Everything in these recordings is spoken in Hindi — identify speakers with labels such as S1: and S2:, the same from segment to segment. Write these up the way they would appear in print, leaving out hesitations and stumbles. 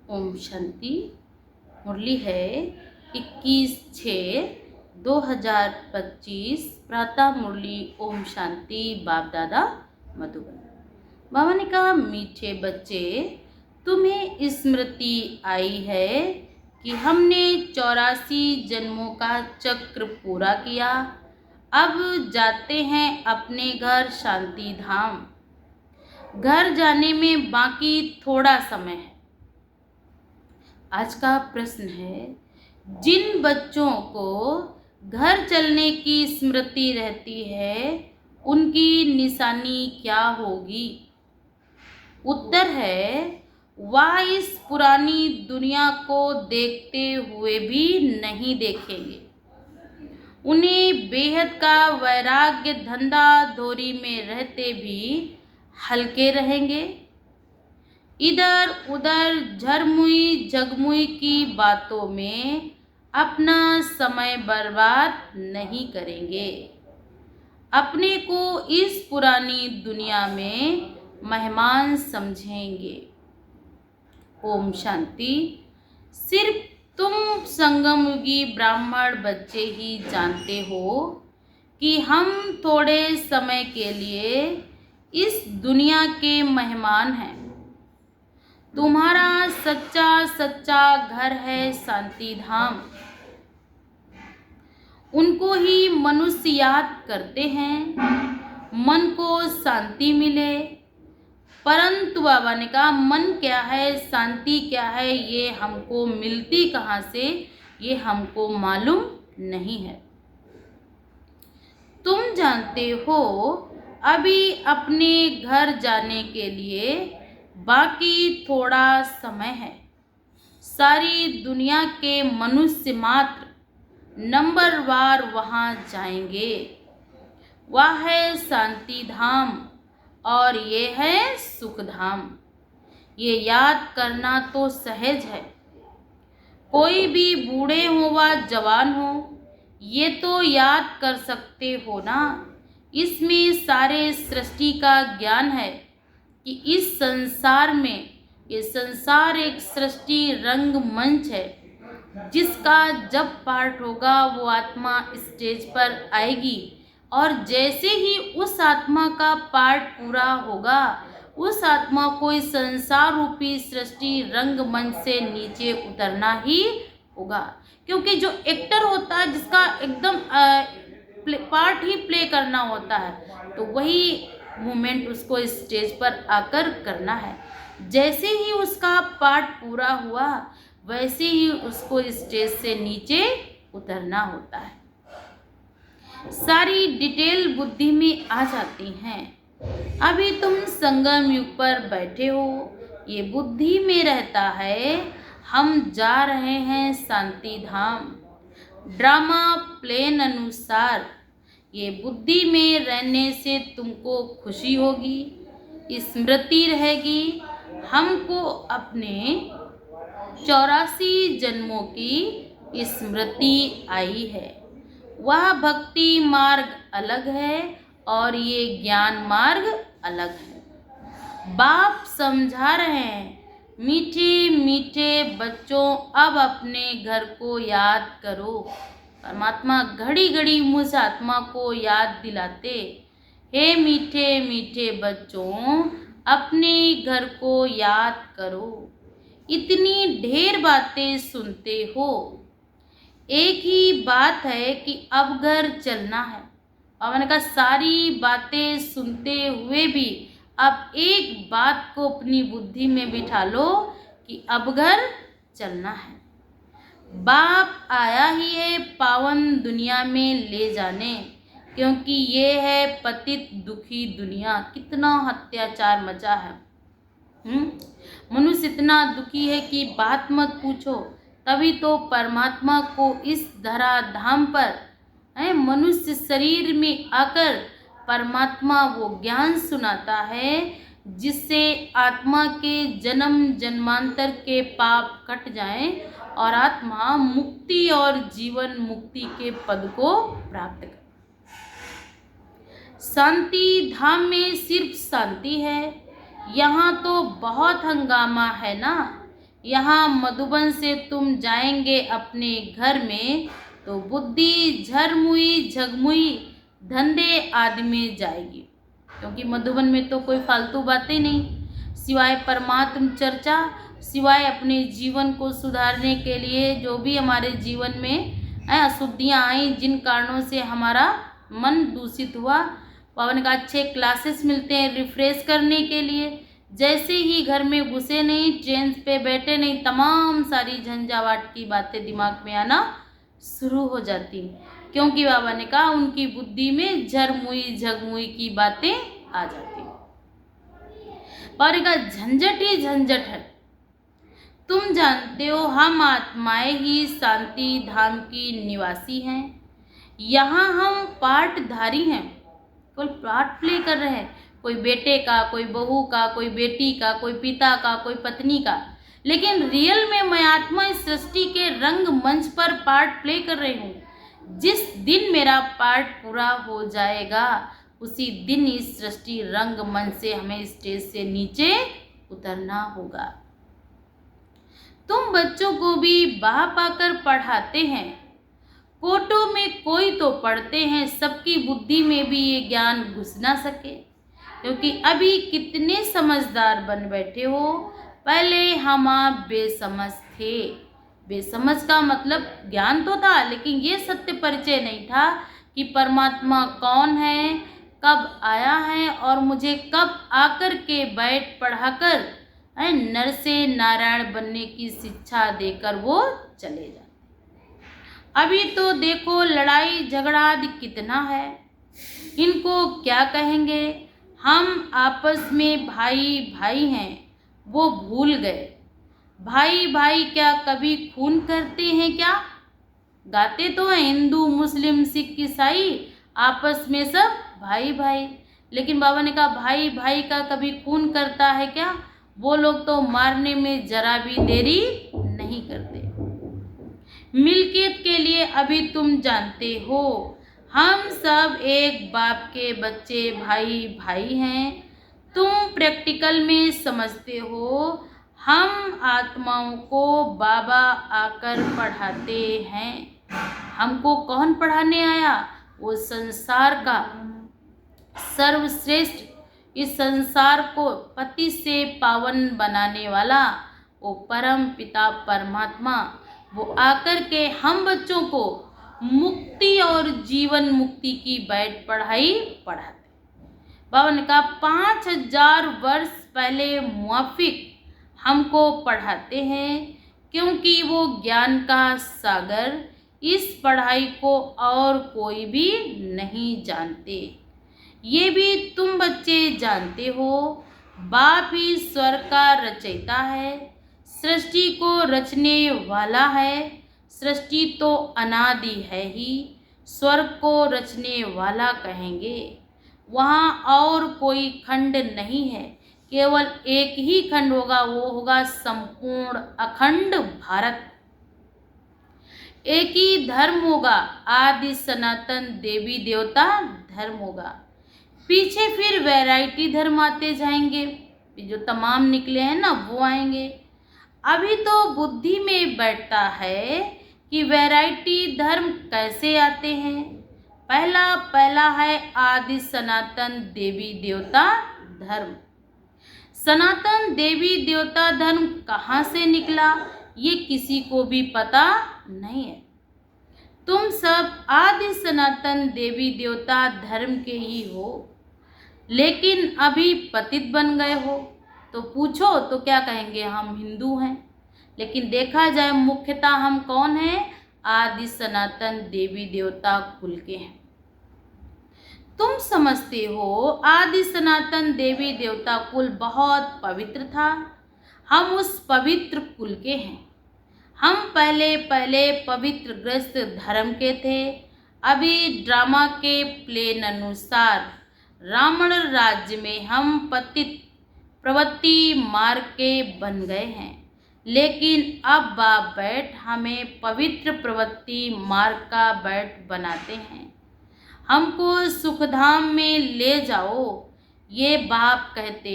S1: ओम शांति। मुरली है 21/6/2025 प्रातः मुरली। ओम शांति। बाप दादा मधुबन। बाबा ने कहा, मीठे बच्चे, तुम्हें स्मृति आई है कि हमने 84 जन्मों का चक्र पूरा किया। अब जाते हैं अपने घर शांति धाम। घर जाने में बाकी थोड़ा समय है। आज का प्रश्न है, जिन बच्चों को घर चलने की स्मृति रहती है उनकी निशानी क्या होगी? उत्तर है, वह इस पुरानी दुनिया को देखते हुए भी नहीं देखेंगे। उन्हें बेहद का वैराग्य धंधा धोरी में रहते भी हल्के रहेंगे। इधर उधर झरमुई झगमुई की बातों में अपना समय बर्बाद नहीं करेंगे। अपने को इस पुरानी दुनिया में मेहमान समझेंगे। ओम शांति। सिर्फ तुम संगमयुगी ब्राह्मण बच्चे ही जानते हो कि हम थोड़े समय के लिए इस दुनिया के मेहमान हैं। तुम्हारा सच्चा सच्चा घर है शांति धाम। उनको ही मनुष्य याद करते हैं, मन को शांति मिले। परंतु बाबा ने कहा, मन क्या है, शांति क्या है, ये हमको मिलती कहाँ से, ये हमको मालूम नहीं है। तुम जानते हो अभी अपने घर जाने के लिए बाकी थोड़ा समय है। सारी दुनिया के मनुष्य मात्र नंबरवार वहाँ जाएंगे। वह है शांति धाम और ये है सुख धाम। ये याद करना तो सहज है। कोई भी बूढ़े हो व जवान हो, ये तो याद कर सकते हो ना। इसमें सारे सृष्टि का ज्ञान है कि इस संसार में, ये संसार एक सृष्टि रंग मंच है, जिसका जब पाठ होगा वो आत्मा स्टेज पर आएगी और जैसे ही उस आत्मा का पाठ पूरा होगा, उस आत्मा को इस संसार रूपी सृष्टि रंगमंच से नीचे उतरना ही होगा। क्योंकि जो एक्टर होता है, जिसका एकदम पार्ट ही प्ले करना होता है, तो वही मूवमेंट उसको स्टेज पर आकर करना है। जैसे ही उसका पार्ट पूरा हुआ, वैसे ही उसको स्टेज से नीचे उतरना होता है। सारी डिटेल बुद्धि में आ जाती हैं। अभी तुम संगम युग पर बैठे हो, ये बुद्धि में रहता है हम जा रहे हैं शांति धाम। ड्रामा प्लेन अनुसार ये बुद्धि में रहने से तुमको खुशी होगी, स्मृति रहेगी। हमको अपने 84 जन्मों की स्मृति आई है। वह भक्ति मार्ग अलग है और ये ज्ञान मार्ग अलग है। बाप समझा रहे हैं, मीठे मीठे बच्चों, अब अपने घर को याद करो। परमात्मा घड़ी घड़ी मुझ आत्मा को याद दिलाते, हे मीठे मीठे बच्चों, अपने घर को याद करो। इतनी ढेर बातें सुनते हो, एक ही बात है कि अब घर चलना है। और मैंने कहा, सारी बातें सुनते हुए भी अब एक बात को अपनी बुद्धि में बिठा लो कि अब घर चलना है। बाप आया ही है पावन दुनिया में ले जाने, क्योंकि ये है पतित दुखी दुनिया। कितना अत्याचार मचा है। मनुष्य इतना दुखी है कि बात मत पूछो। तभी तो परमात्मा को इस धरा धाम पर मनुष्य शरीर में आकर परमात्मा वो ज्ञान सुनाता है, जिससे आत्मा के जन्म जन्मांतर के पाप कट जाएं और आत्मा मुक्ति और जीवन मुक्ति के पद को प्राप्त करे। शांति धाम में सिर्फ शांति है। यहाँ तो बहुत हंगामा है ना। यहाँ मधुबन से तुम जाएंगे अपने घर में, तो बुद्धि झरमुई झगमुई धंधे आदि में जाएगी। क्योंकि मधुबन में तो कोई फालतू बातें नहीं, सिवाय परमात्म चर्चा, सिवाय अपने जीवन को सुधारने के लिए जो भी हमारे जीवन में अशुद्धियाँ आई, जिन कारणों से हमारा मन दूषित हुआ, पवन का अच्छे क्लासेस मिलते हैं रिफ्रेश करने के लिए। जैसे ही घर में घुसे नहीं, ट्रेन पे बैठे नहीं, तमाम सारी झंझावाट की बातें दिमाग में आना शुरू हो जाती, क्योंकि बाबा ने कहा उनकी बुद्धि में झरमुई झगमुई की बातें आ जाती। पर का झंझट ही झंझट है। तुम जानते हो हम आत्माएं ही शांति धाम की निवासी हैं। यहाँ हम पाठधारी हैं, कोई पार्ट प्ले कर रहे हैं, कोई बेटे का, कोई बहू का, कोई बेटी का, कोई पिता का, कोई पत्नी का। लेकिन रियल में मैं आत्मा इस सृष्टि के रंग मंच पर पार्ट प्ले कर रही हूँ। जिस दिन मेरा पार्ट पूरा हो जाएगा, उसी दिन इस सृष्टि रंग मंच से हमें स्टेज से नीचे उतरना होगा। तुम बच्चों को भी बाह पाकर पढ़ाते हैं, कोटों में कोई तो पढ़ते हैं, सबकी बुद्धि में भी ये ज्ञान घुस ना सके। क्योंकि अभी कितने समझदार बन बैठे हो, पहले हम आप बेसमझ थे। बेसमझ का मतलब ज्ञान तो था, लेकिन ये सत्य परिचय नहीं था कि परमात्मा कौन है, कब आया है और मुझे कब आकर के बैठ पढ़ाकर नर से नारायण बनने की शिक्षा देकर वो चले जाते। अभी तो देखो लड़ाई झगड़ा आदि कितना है, इनको क्या कहेंगे। हम आपस में भाई भाई हैं, वो भूल गए। भाई भाई क्या कभी खून करते हैं क्या? गाते तो हैं हिंदू मुस्लिम सिख ईसाई, आपस में सब भाई भाई, लेकिन बाबा ने कहा भाई भाई का कभी खून करता है क्या? वो लोग तो मारने में जरा भी देरी नहीं करते। मिल्कियत के लिए अभी तुम जानते हो, हम सब एक बाप के बच्चे भाई भाई हैं। तुम प्रैक्टिकल में समझते हो, हम आत्माओं को बाबा आकर पढ़ाते हैं। हमको कौन पढ़ाने आया? वो संसार का सर्वश्रेष्ठ, इस संसार को पति से पावन बनाने वाला वो परम पिता परमात्मा, वो आकर के हम बच्चों को मुक्ति और जीवन मुक्ति की बैठ पढ़ाई पढ़ाते। बाबा ने कहा 5000 वर्ष पहले मुआफिक हमको पढ़ाते हैं, क्योंकि वो ज्ञान का सागर, इस पढ़ाई को और कोई भी नहीं जानते। ये भी तुम बच्चे जानते हो, बाप ही स्वर्ग का रचयिता है, सृष्टि को रचने वाला है। सृष्टि तो अनादि है ही, स्वर्ग को रचने वाला कहेंगे। वहाँ और कोई खंड नहीं है, केवल एक ही खंड होगा, वो होगा संपूर्ण अखंड भारत। एक ही धर्म होगा, आदि सनातन देवी देवता धर्म होगा। पीछे फिर वैरायटी धर्म आते जाएंगे, जो तमाम निकले हैं ना वो आएंगे। अभी तो बुद्धि में बैठता है कि वैरायटी धर्म कैसे आते हैं। पहला है आदि सनातन देवी देवता धर्म। सनातन देवी देवता धर्म कहाँ से निकला, ये किसी को भी पता नहीं है। तुम सब आदि सनातन देवी देवता धर्म के ही हो, लेकिन अभी पतित बन गए हो। तो पूछो तो क्या कहेंगे, हम हिंदू हैं। लेकिन देखा जाए मुख्यतः हम कौन हैं? आदि सनातन देवी देवता कुल के हैं। तुम समझते हो आदि सनातन देवी देवता कुल बहुत पवित्र था, हम उस पवित्र कुल के हैं। हम पहले पवित्र ग्रस्त धर्म के थे। अभी ड्रामा के प्लेन अनुसार रावण राज्य में हम पतित प्रवृत्ति मार्ग के बन गए हैं, लेकिन अब बाप बैठ हमें पवित्र प्रवृत्ति मार्ग का बैठ बनाते हैं। हमको सुखधाम में ले जाओ, ये बाप कहते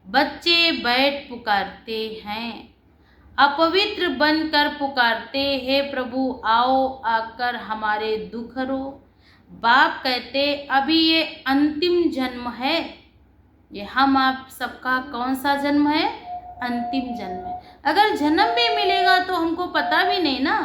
S1: बच्चे बैठ पुकारते हैं। अपवित्र बनकर पुकारते, हे प्रभु आओ आकर हमारे दुख हरो। बाप कहते, अभी ये अंतिम जन्म है। ये हम आप सबका कौन सा जन्म है? अंतिम जन्म है। अगर जन्म भी मिलेगा तो हमको पता भी नहीं ना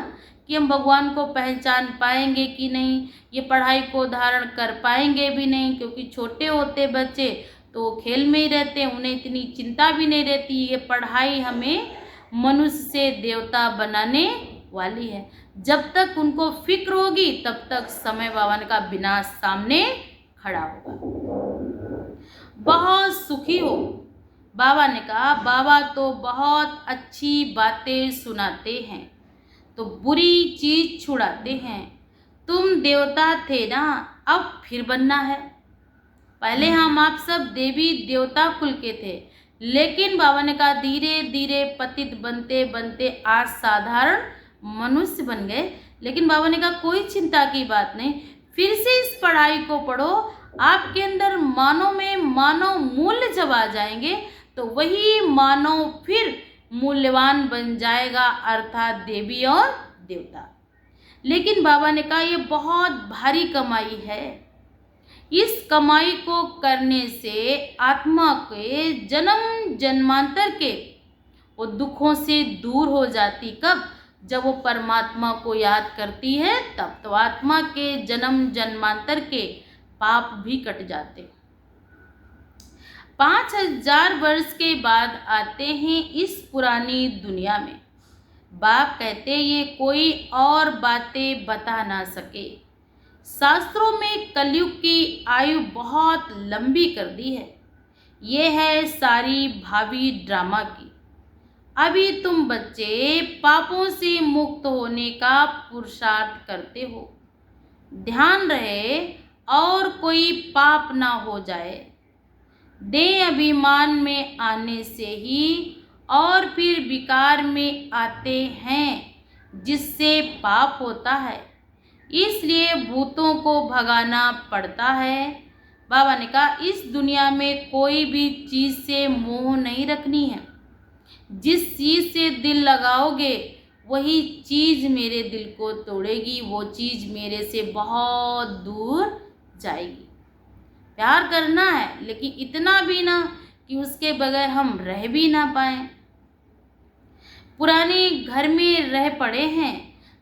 S1: कि हम भगवान को पहचान पाएंगे कि नहीं, ये पढ़ाई को धारण कर पाएंगे भी नहीं, क्योंकि छोटे होते बच्चे तो खेल में ही रहते हैं, उन्हें इतनी चिंता भी नहीं रहती। ये पढ़ाई हमें मनुष्य से देवता बनाने वाली है। जब तक उनको फिक्र होगी तब तक समय भगवान का विनाश सामने खड़ा होगा। बहुत सुखी हो। बाबा ने कहा, बाबा तो बहुत अच्छी बातें सुनाते हैं तो बुरी चीज छुड़ाते हैं। तुम देवता थे ना, अब फिर बनना है। पहले हम आप सब देवी देवता कुल के थे, लेकिन बाबा ने कहा धीरे धीरे पतित बनते बनते आज साधारण मनुष्य बन गए। लेकिन बाबा ने कहा कोई चिंता की बात नहीं, फिर से इस पढ़ाई को पढ़ो। आपके अंदर मानव में मानव मूल्य जब आ जाएंगे तो वही मानव फिर मूल्यवान बन जाएगा, अर्थात देवी और देवता। लेकिन बाबा ने कहा ये बहुत भारी कमाई है। इस कमाई को करने से आत्मा के जन्म जन्मांतर के वो दुखों से दूर हो जाती। कब? जब वो परमात्मा को याद करती है तब तो आत्मा के जन्म जन्मांतर के पाप भी कट जाते। 5000 वर्ष के बाद आते हैं इस पुरानी दुनिया में। बाप कहते ये कोई और बातें बता ना सके। शास्त्रों में कलयुग की आयु बहुत लंबी कर दी है। ये है सारी भावी ड्रामा की। अभी तुम बच्चे पापों से मुक्त होने का पुरुषार्थ करते हो। ध्यान रहे और कोई पाप ना हो जाए। देह अभिमान में आने से ही और फिर विकार में आते हैं, जिससे पाप होता है। इसलिए भूतों को भगाना पड़ता है। बाबा ने कहा इस दुनिया में कोई भी चीज़ से मोह नहीं रखनी है। जिस चीज़ से दिल लगाओगे वही चीज़ मेरे दिल को तोड़ेगी, वो चीज़ मेरे से बहुत दूर जाएगी। प्यार करना है, लेकिन इतना भी ना कि उसके बगैर हम रह भी ना पाएं। पुराने घर में रह पड़े हैं,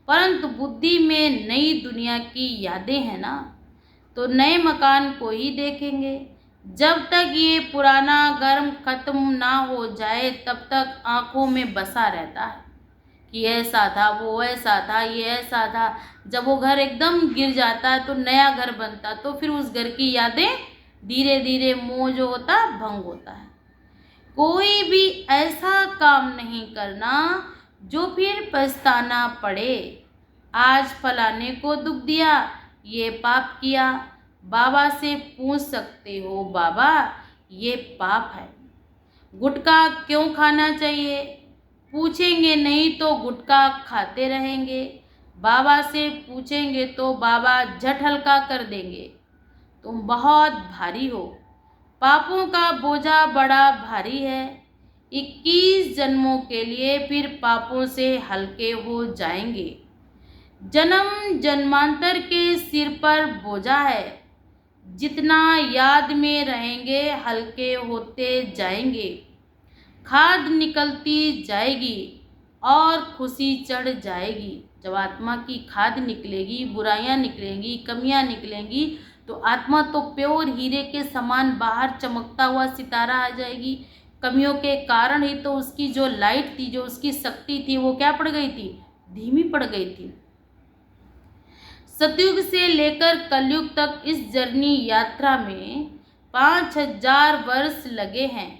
S1: परंतु बुद्धि में नई दुनिया की यादें हैं ना, तो नए मकान को ही देखेंगे। जब तक ये पुराना घर खत्म ना हो जाए तब तक आंखों में बसा रहता है कि ऐसा था, वो ऐसा था, ये ऐसा था। जब वो घर एकदम गिर जाता है तो नया घर बनता, तो फिर उस घर की यादें धीरे धीरे मोह जो होता भंग होता है। कोई भी ऐसा काम नहीं करना जो फिर पछताना पड़े। आज फलाने को दुख दिया, ये पाप किया। बाबा से पूछ सकते हो, बाबा ये पाप है, गुटखा क्यों खाना चाहिए? पूछेंगे नहीं तो गुटखा खाते रहेंगे। बाबा से पूछेंगे तो बाबा झट हल्का कर देंगे। तुम बहुत भारी हो, पापों का बोझा बड़ा भारी है। 21 जन्मों के लिए फिर पापों से हल्के हो जाएंगे। जन्म जन्मांतर के सिर पर बोझा है, जितना याद में रहेंगे हल्के होते जाएंगे। खाद निकलती जाएगी और खुशी चढ़ जाएगी। जब आत्मा की खाद निकलेगी, बुराइयां निकलेंगी, कमियां निकलेंगी, तो आत्मा तो प्योर हीरे के समान बाहर चमकता हुआ सितारा आ जाएगी। कमियों के कारण ही तो उसकी जो लाइट थी, जो उसकी शक्ति थी, वो क्या पड़ गई थी? धीमी पड़ गई थी। सतयुग से लेकर कलयुग तक इस जर्नी यात्रा में 5000 वर्ष लगे हैं।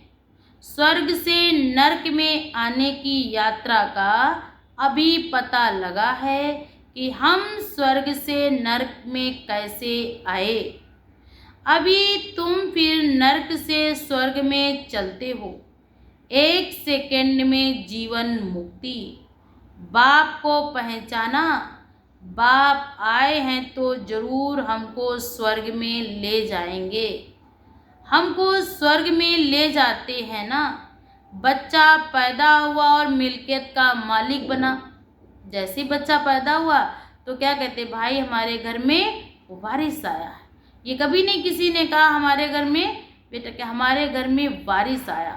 S1: स्वर्ग से नरक में आने की यात्रा का अभी पता लगा है कि हम स्वर्ग से नरक में कैसे आए। अभी तुम फिर नरक से स्वर्ग में चलते हो। 1 सेकंड में जीवन मुक्ति। बाप को पहचाना, बाप आए हैं तो जरूर हमको स्वर्ग में ले जाएंगे। हमको स्वर्ग में ले जाते हैं ना, बच्चा पैदा हुआ और मिल्कियत का मालिक बना। जैसे ही बच्चा पैदा हुआ तो क्या कहते, भाई हमारे घर में वारिस आया है। ये कभी नहीं किसी ने कहा हमारे घर में बेटा क्या, हमारे घर में वारिस आया।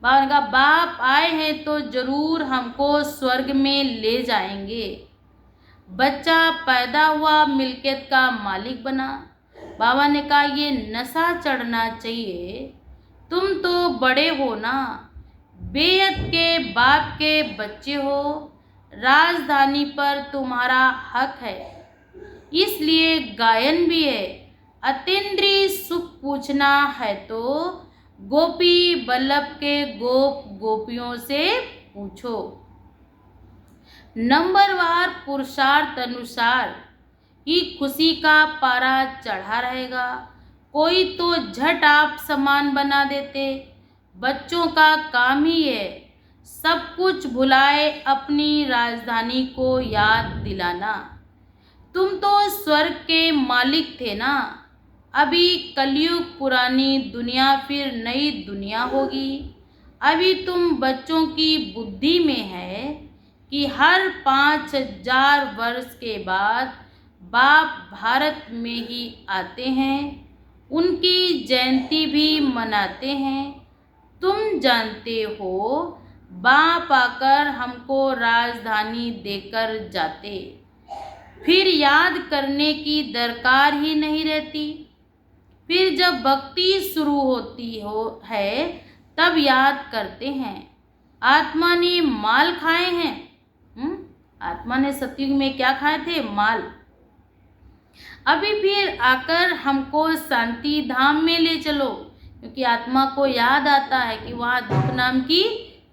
S1: बाबा ने कहा बाप आए हैं तो जरूर हमको स्वर्ग में ले जाएंगे। बच्चा पैदा हुआ, मिल्कियत का मालिक बना। बाबा ने कहा ये नशा चढ़ना चाहिए, तुम तो बड़े हो ना, बेहद के बाप के बच्चे हो, राजधानी पर तुम्हारा हक है, इसलिए गायन भी है। अतीन्द्रिय सुख पूछना है तो गोपी बल्लभ के गोप गोपियों से पूछो। नंबरवार पुरुषार्थ अनुसार ही खुशी का पारा चढ़ा रहेगा। कोई तो झट आप समान बना देते। बच्चों का काम ही है सब कुछ भुलाए अपनी राजधानी को याद दिलाना। तुम तो स्वर्ग के मालिक थे ना, अभी कलयुग पुरानी दुनिया फिर नई दुनिया होगी। अभी तुम बच्चों की बुद्धि में है कि हर 5000 वर्ष के बाद बाप भारत में ही आते हैं, उनकी जयंती भी मनाते हैं। तुम जानते हो बाप आकर हमको राजधानी देकर जाते, फिर याद करने की दरकार ही नहीं रहती। फिर जब भक्ति शुरू होती है तब याद करते हैं आत्मा ने माल खाए हैं। आत्मा ने सतयुग में क्या खाए थे? माल। अभी फिर आकर हमको शांति धाम में ले चलो, क्योंकि आत्मा को याद आता है कि वहाँ दुख नाम की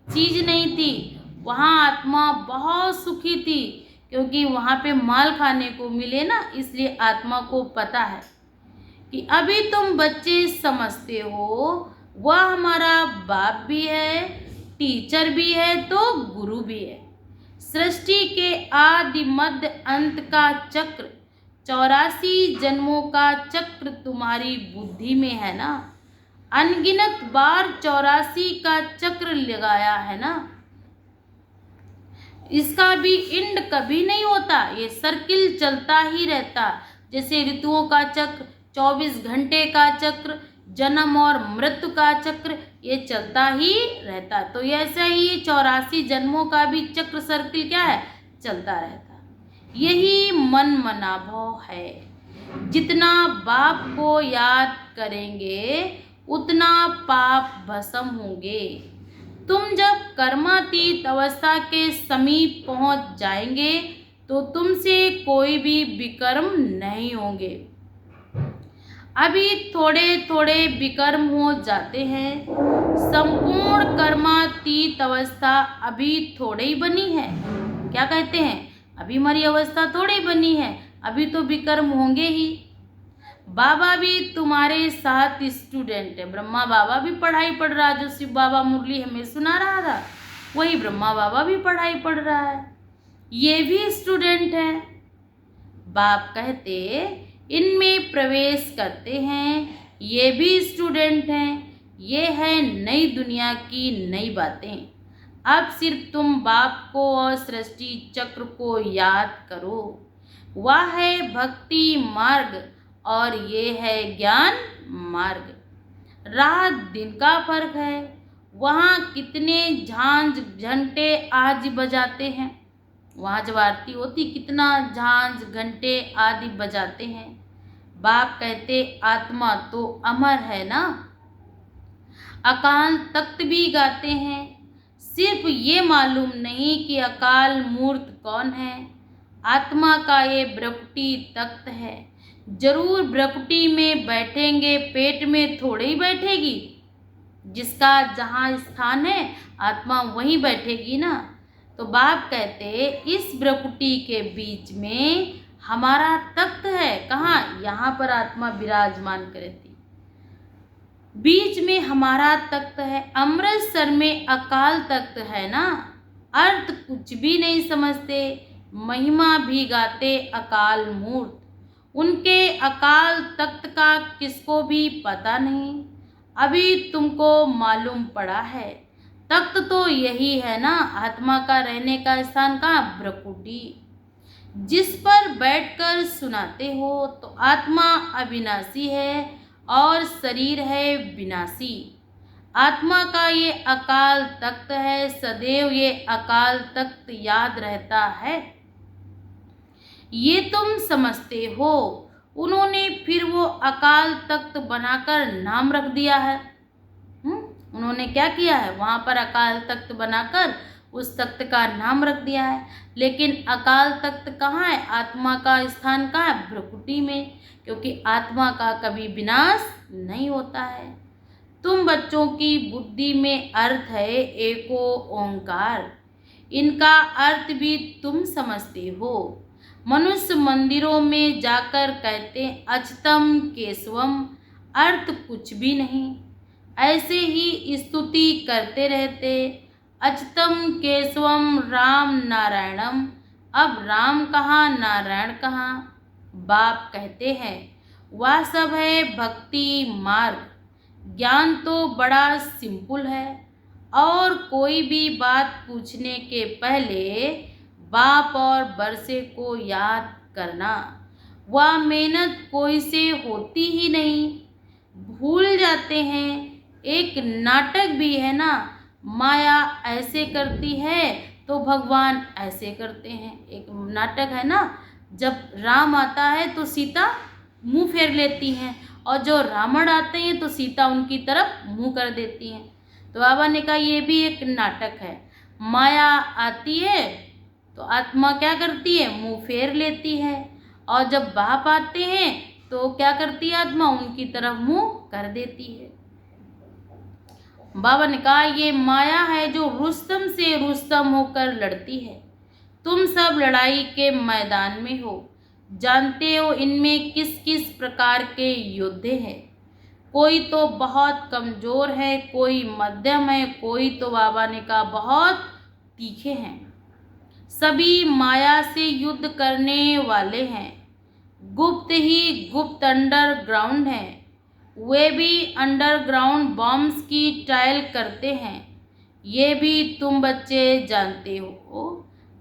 S1: चीज नहीं थी, वहाँ आत्मा बहुत सुखी थी, क्योंकि वहाँ पे माल खाने को मिले ना, इसलिए आत्मा को पता है कि अभी तुम बच्चे समझते हो वह हमारा बाप भी है, टीचर भी है तो गुरु भी है। सृष्टि के आदि मध्य अंत का चक्र 84 जन्मों का चक्र तुम्हारी बुद्धि में है ना, अनगिनत बार 84 का चक्र लगाया है ना, इसका भी एंड कभी नहीं होता, ये सर्किल चलता ही रहता। जैसे ऋतुओं का चक्र, 24 घंटे का चक्र, जन्म और मृत्यु का चक्र, ये चलता ही रहता। तो ऐसा ही 84 जन्मों का भी चक्र सर्किल क्या है? चलता रहता। यही मन मनाभाव है। जितना बाप को याद करेंगे उतना पाप भस्म होंगे। तुम जब कर्मातीत अवस्था के समीप पहुंच जाएंगे तो तुमसे कोई भी विकर्म नहीं होंगे। अभी थोड़े थोड़े विकर्म हो जाते हैं। संपूर्ण कर्मातीत अवस्था अभी थोड़ी ही बनी है। क्या कहते हैं? अभी हमारी अवस्था थोड़ी बनी है, अभी तो विकर्म होंगे ही। बाबा भी तुम्हारे साथ स्टूडेंट है। ब्रह्मा बाबा भी पढ़ाई पढ़ रहा है, जो शिव बाबा मुरली हमें सुना रहा था वही ब्रह्मा बाबा भी पढ़ाई पढ़ रहा है, ये भी स्टूडेंट है। बाप कहते इनमें प्रवेश करते हैं, ये भी स्टूडेंट हैं। ये है नई दुनिया की नई बातें। अब सिर्फ तुम बाप को और सृष्टि चक्र को याद करो। वह है भक्ति मार्ग और ये है ज्ञान मार्ग। रात दिन का फर्क है। वहाँ कितने झांझ घंटे आदि बजाते हैं, वहाँ जब आरती होती कितना झांझ घंटे आदि बजाते हैं। बाप कहते आत्मा तो अमर है ना। अकाल तख्त भी गाते हैं। सिर्फ ये मालूम नहीं कि अकाल मूर्त कौन है। आत्मा का ये ब्रकुटी तख्त है। जरूर ब्रकुटी में बैठेंगे, पेट में थोड़े ही बैठेगी। जिसका जहाँ स्थान है आत्मा वहीं बैठेगी ना। तो बाप कहते इस ब्रकुटी के बीच में हमारा तख्त है। कहाँ? यहाँ पर आत्मा विराजमान करती, बीच में हमारा तख्त है। अमृतसर में अकाल तख्त है ना। अर्थ कुछ भी नहीं समझते, महिमा भी गाते अकाल मूर्त। उनके अकाल तख्त का किसको भी पता नहीं, अभी तुमको मालूम पड़ा है। तख्त तो यही है ना, आत्मा का रहने का स्थान का भ्रकुटी, जिस पर बैठकर सुनाते हो। तो आत्मा अविनाशी है और शरीर है विनाशी। आत्मा का ये अकाल तख्त है, सदैव ये अकाल तख्त याद रहता है। ये तुम समझते हो। उन्होंने फिर वो अकाल तख्त बनाकर नाम रख दिया है। उन्होंने क्या किया है, वहाँ पर अकाल तख्त बनाकर उस तख्त का नाम रख दिया है। लेकिन अकाल तख्त कहाँ है, आत्मा का स्थान कहाँ है, भ्रकुटी में, क्योंकि आत्मा का कभी विनाश नहीं होता है। तुम बच्चों की बुद्धि में अर्थ है एको ओंकार, इनका अर्थ भी तुम समझते हो। मनुष्य मंदिरों में जाकर कहते अच्युतम केशवम, अर्थ कुछ भी नहीं, ऐसे ही स्तुति करते रहते अच्युतम केशवम राम नारायणम। अब राम कहाँ नारायण कहाँ। बाप कहते हैं वह सब है भक्ति मार्ग। ज्ञान तो बड़ा सिंपल है, और कोई भी बात पूछने के पहले बाप और बरसे को याद करना। वह मेहनत कोई से होती ही नहीं, भूल जाते हैं। एक नाटक भी है ना, माया ऐसे करती है तो भगवान ऐसे करते हैं। एक नाटक है ना, जब राम आता है तो सीता मुंह फेर लेती हैं, और जो रावण आते हैं तो सीता उनकी तरफ मुंह कर देती हैं। तो बाबा ने कहा ये भी एक नाटक है। माया आती है तो आत्मा क्या करती है, मुंह फेर लेती है, और जब बाप आते हैं तो क्या करती है आत्मा, उनकी तरफ मुंह कर देती है। बाबा ने कहा ये माया है जो रुस्तम से रुस्तम होकर लड़ती है। तुम सब लड़ाई के मैदान में हो, जानते हो इनमें किस किस प्रकार के योद्धे हैं। कोई तो बहुत कमज़ोर है, कोई मध्यम है, कोई तो बाबा ने कहा बहुत तीखे हैं। सभी माया से युद्ध करने वाले हैं। गुप्त ही गुप्त अंडरग्राउंड हैं, वे भी अंडरग्राउंड बॉम्ब्स की ट्रायल करते हैं। ये भी तुम बच्चे जानते हो।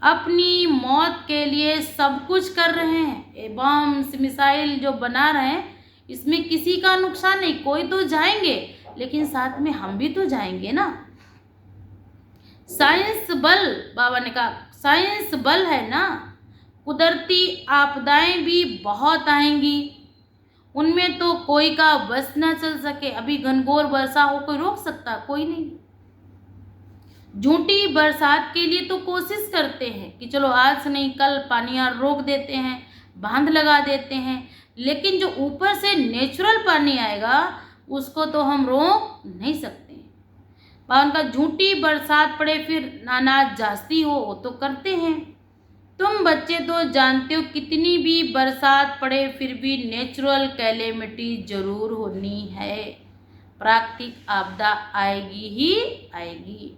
S1: अपनी मौत के लिए सब कुछ कर रहे हैं। ये बॉम्ब्स मिसाइल जो बना रहे हैं, इसमें किसी का नुकसान नहीं। कोई तो जाएंगे, लेकिन साथ में हम भी तो जाएंगे ना। साइंस बल, बाबा ने कहा साइंस बल है ना। कुदरती आपदाएं भी बहुत आएंगी, उनमें तो कोई का बस ना चल सके। अभी घनघोर वर्षा हो, कोई रोक सकता, कोई नहीं। झूठी बरसात के लिए तो कोशिश करते हैं कि चलो आज से नहीं कल पानी और रोक देते हैं, बांध लगा देते हैं, लेकिन जो ऊपर से नेचुरल पानी आएगा उसको तो हम रोक नहीं सकते। उनका झूठी बरसात पड़े फिर अनाज जास्ती हो तो करते हैं। तुम बच्चे तो जानते हो कितनी भी बरसात पड़े फिर भी नेचुरल कैलेमिटी जरूर होनी है। प्राकृतिक आपदा आएगी ही आएगी।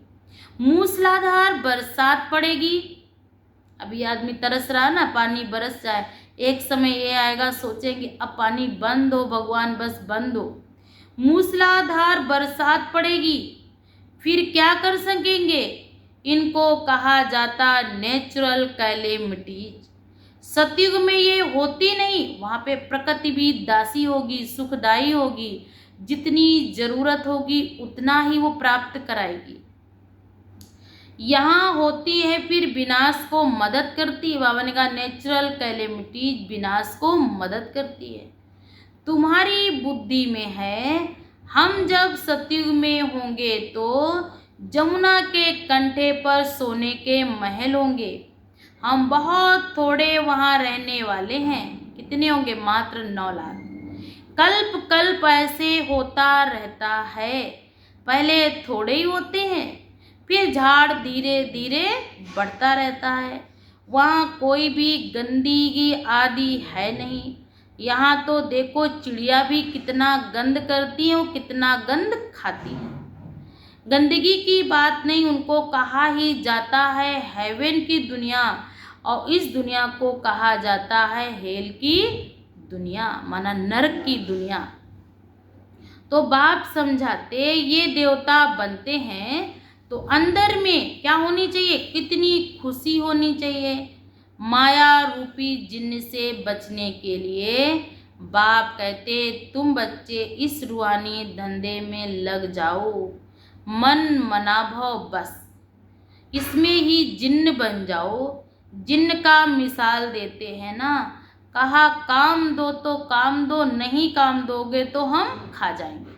S1: मूसलाधार बरसात पड़ेगी। अभी आदमी तरस रहा ना, पानी बरस जाए, एक समय ये आएगा सोचेंगे अब पानी बंद हो, भगवान बस बंद हो। मूसलाधार बरसात पड़ेगी, फिर क्या कर सकेंगे। इनको कहा जाता नेचुरल कैलेमिटीज। सतयुग में ये होती नहीं, वहाँ पे प्रकृति भी दासी होगी, सुखदाई होगी। जितनी जरूरत होगी उतना ही वो प्राप्त कराएगी। यहाँ होती है फिर विनाश को मदद करती है। बाबा ने कहा नेचुरल कैलेमिटीज विनाश को मदद करती है। तुम्हारी बुद्धि में है हम जब सतयुग में होंगे तो जमुना के कंठे पर सोने के महल होंगे। हम बहुत थोड़े वहाँ रहने वाले हैं। कितने होंगे, मात्र 9 लाख। कल्प कल्प ऐसे होता रहता है। पहले थोड़े ही होते हैं, फिर झाड़ धीरे धीरे बढ़ता रहता है। वहाँ कोई भी गंदगी आदि है नहीं। यहाँ तो देखो चिड़िया भी कितना गंद करती है, कितना गंद खाती है। गंदगी की बात नहीं, उनको कहा ही जाता है हेवन की दुनिया, और इस दुनिया को कहा जाता है हेल की दुनिया, माना नरक की दुनिया। तो बाप समझाते ये देवता बनते हैं तो अंदर में क्या होनी चाहिए, कितनी खुशी होनी चाहिए। माया रूपी जिन्न से बचने के लिए बाप कहते तुम बच्चे इस रूहानी धंधे में लग जाओ, मन मना भव बस, इसमें ही जिन्न बन जाओ। जिन्न का मिसाल देते हैं ना, कहा काम दो तो काम दो, नहीं काम दोगे तो हम खा जाएंगे।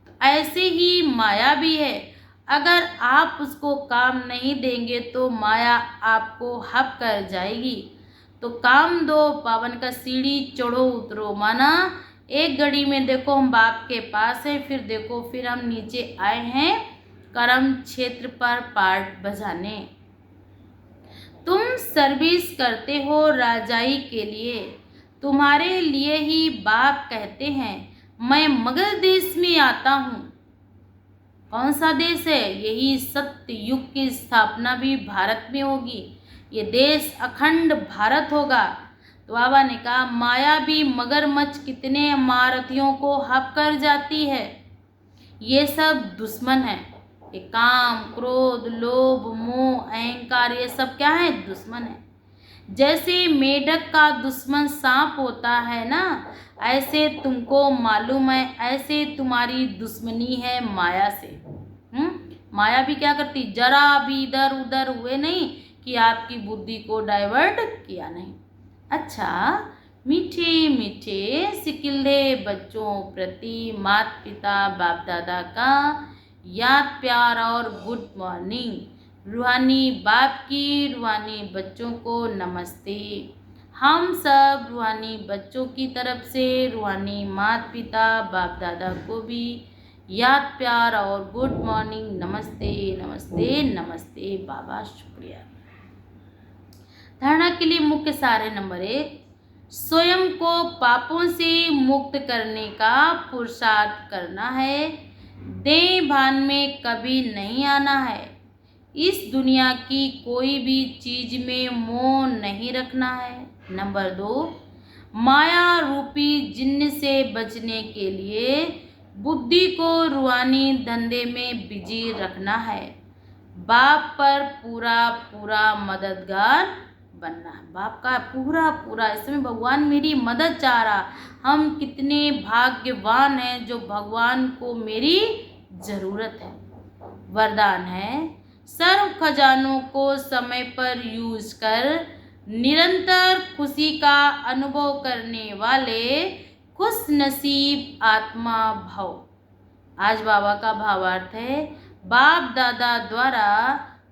S1: तो ऐसे ही माया भी है, अगर आप उसको काम नहीं देंगे तो माया आपको हप कर जाएगी। तो काम दो, पावन का सीढ़ी चढ़ो उतरो, माना एक घड़ी में देखो हम बाप के पास हैं, फिर देखो फिर हम नीचे आए हैं कर्म क्षेत्र पर पार्ट बजाने। तुम सर्विस करते हो राजाई के लिए, तुम्हारे लिए ही बाप कहते हैं मैं मगध देश में आता हूँ। कौन सा देश है, यही सत्य युग की स्थापना भी भारत में होगी, ये देश अखंड भारत होगा। तो बाबा ने कहा माया भी मगरमच्छ कितने महारथियों को हप कर जाती है। ये सब दुश्मन है, ये काम क्रोध लोभ मोह अहंकार, ये सब क्या है, दुश्मन है। जैसे मेढक का दुश्मन सांप होता है ना, ऐसे तुमको मालूम है, ऐसे तुम्हारी दुश्मनी है माया से। माया भी क्या करती, जरा भी इधर उधर हुए नहीं कि आपकी बुद्धि को डाइवर्ट किया नहीं। अच्छा, मीठे मीठे सिकिल्दे बच्चों प्रति माता पिता बाप दादा का याद प्यार और गुड मॉर्निंग। रूहानी बाप की रूहानी बच्चों को नमस्ते। हम सब रूहानी बच्चों की तरफ से रूहानी माता पिता बाप दादा को भी याद प्यार और गुड मॉर्निंग, नमस्ते नमस्ते नमस्ते बाबा, शुक्रिया। धारणा के लिए मुख्य सारे नंबर 1, स्वयं को पापों से मुक्त करने का पुरुषार्थ करना है, देह भान में कभी नहीं आना है, इस दुनिया की कोई भी चीज में मोह नहीं रखना है। नंबर 2, माया रूपी जिन्न से बचने के लिए बुद्धि को रूहानी धंधे में बिजी रखना है, बाप पर पूरा पूरा मददगार बनना है। बाप का पूरा पूरा, इसमें भगवान मेरी मदद चाह रहा, हम कितने भाग्यवान हैं जो भगवान को मेरी ज़रूरत है। वरदान है सर्व खजानों को समय पर यूज कर निरंतर खुशी का अनुभव करने वाले खुश नसीब आत्मा भव। आज बाबा का भावार्थ है, बाप दादा द्वारा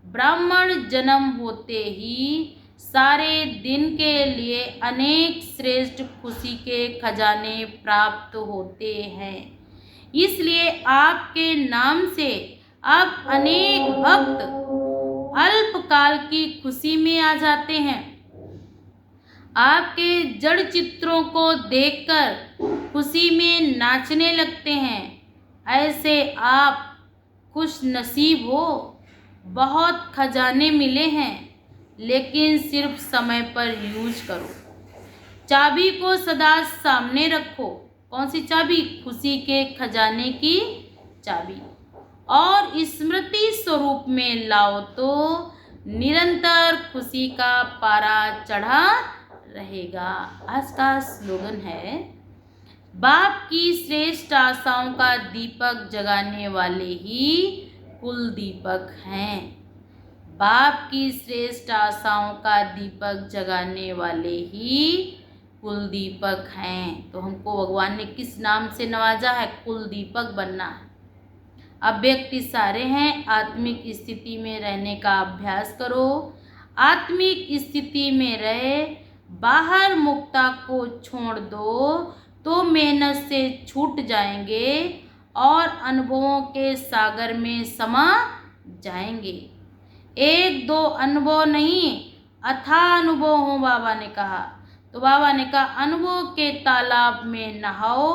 S1: ब्राह्मण जन्म होते ही सारे दिन के लिए अनेक श्रेष्ठ खुशी के खजाने प्राप्त होते हैं, इसलिए आपके नाम से अब अनेक भक्त अल्पकाल की खुशी में आ जाते हैं। आपके जड़ चित्रों को देखकर खुशी में नाचने लगते हैं। ऐसे आप खुश नसीब हो, बहुत खजाने मिले हैं, लेकिन सिर्फ समय पर यूज करो। चाबी को सदा सामने रखो। कौन सी चाबी? खुशी के खजाने की चाबी। और स्मृति स्वरूप में लाओ तो निरंतर खुशी का पारा चढ़ा रहेगा। आज का स्लोगन है, बाप की श्रेष्ठ आशाओं का दीपक जगाने वाले ही कुल दीपक हैं। बाप की श्रेष्ठ आशाओं का दीपक जगाने वाले ही कुल दीपक हैं। तो हमको भगवान ने किस नाम से नवाजा है? कुल दीपक बनना है। अव्यक्त सारे हैं, आत्मिक स्थिति में रहने का अभ्यास करो। आत्मिक स्थिति में रहे, बाहर मुक्ता को छोड़ दो तो मेहनत से छूट जाएंगे और अनुभवों के सागर में समा जाएंगे। एक दो अनुभव नहीं, अथाह अनुभव हो, बाबा ने कहा। तो बाबा ने कहा अनुभव के तालाब में नहाओ।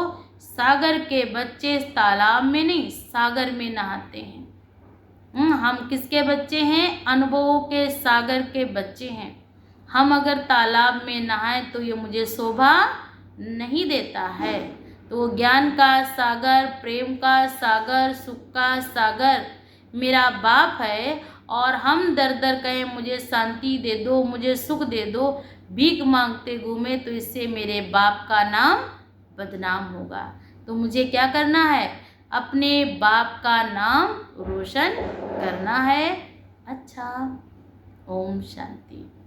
S1: सागर के बच्चे तालाब में नहीं, सागर में नहाते हैं। हम किसके बच्चे हैं? अनुभवों के सागर के बच्चे हैं। हम अगर तालाब में नहाएं तो ये मुझे शोभा नहीं देता है। तो ज्ञान का सागर, प्रेम का सागर, सुख का सागर मेरा बाप है। और हम दर दर कहें मुझे शांति दे दो, मुझे सुख दे दो, भीख मांगते घूमे, तो इससे मेरे बाप का नाम बदनाम होगा। तो मुझे क्या करना है? अपने बाप का नाम रोशन करना है। अच्छा, ओम शांति।